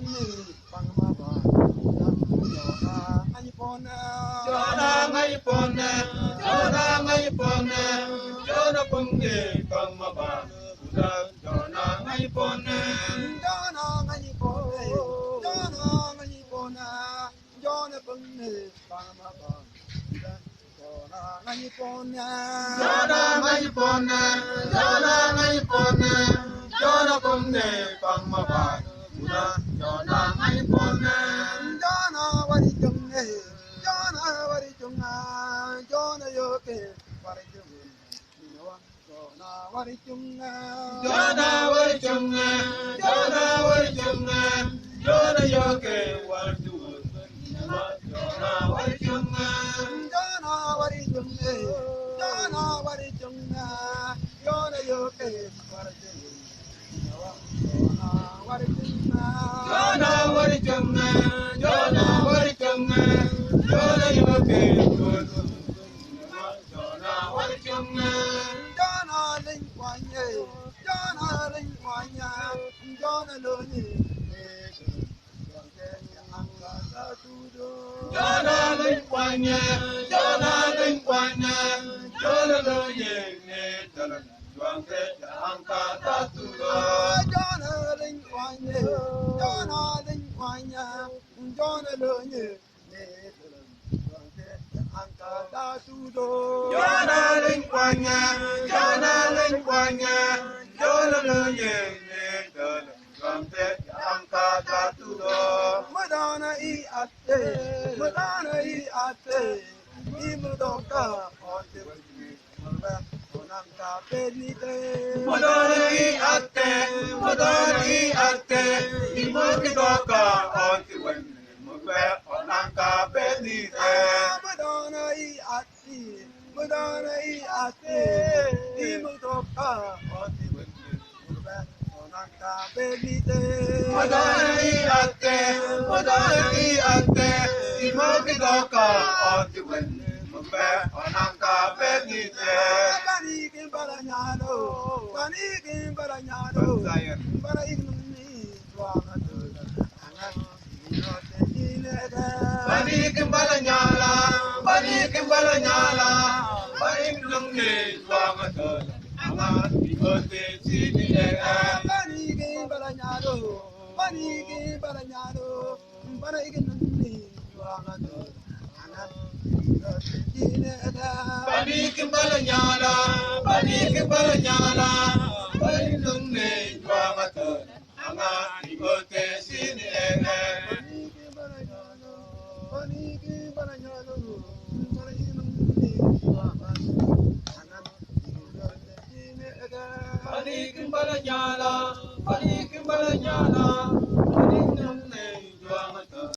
ni pangmaba jona ngaipona jona ngaipona jona ngaipona jona pungge pangmaba jona ngaipona jona ngaipona jona ngaipona jona pungge pangmaba jona ngaipona jona ngaipona jona ngaipona jona pungge pangmaba jona ngaipona jona wari junge jona wari junga jona yoke wari junga jona wari junga jona wari junga jona wari junga jona yoke wari junga jona wari junga jona wari junga jona wari junga jona yoke wari junga jona wari junga jona wari junga jona yoke jona wari junga jona linh quanya jona linh quanya jona loni jona linh quanya jona linh quanya jona loni Juang ke angka tatu jona linh quanya jona linh quanya jona loni juang ke angka tatu jona linh quanya jona linh quanya jona loni juang ke angka tatu madana I ate imudoka ote Onangka penite Modori ate Imokidoka ontiwen Mugwe onangka penite Modori ate Imokidoka ontiwen Mugwe onangka penite Modori ate Imokidoka ontiwen Mugwe onangka penite Panikin baranyado Baraiknumni Tuangatula Angan Inote Ineda Panikin baranyala Baraiknumni Tuangatula Angan Inote Ineda Panikin baranyado Baraiknumni Tuangatula Angan Panikin baranyala Barinungne Juamaton Anga Igote Sini Panikin baranyalo Barinungne Juamaton Anga Igote Sini Panikin baranyala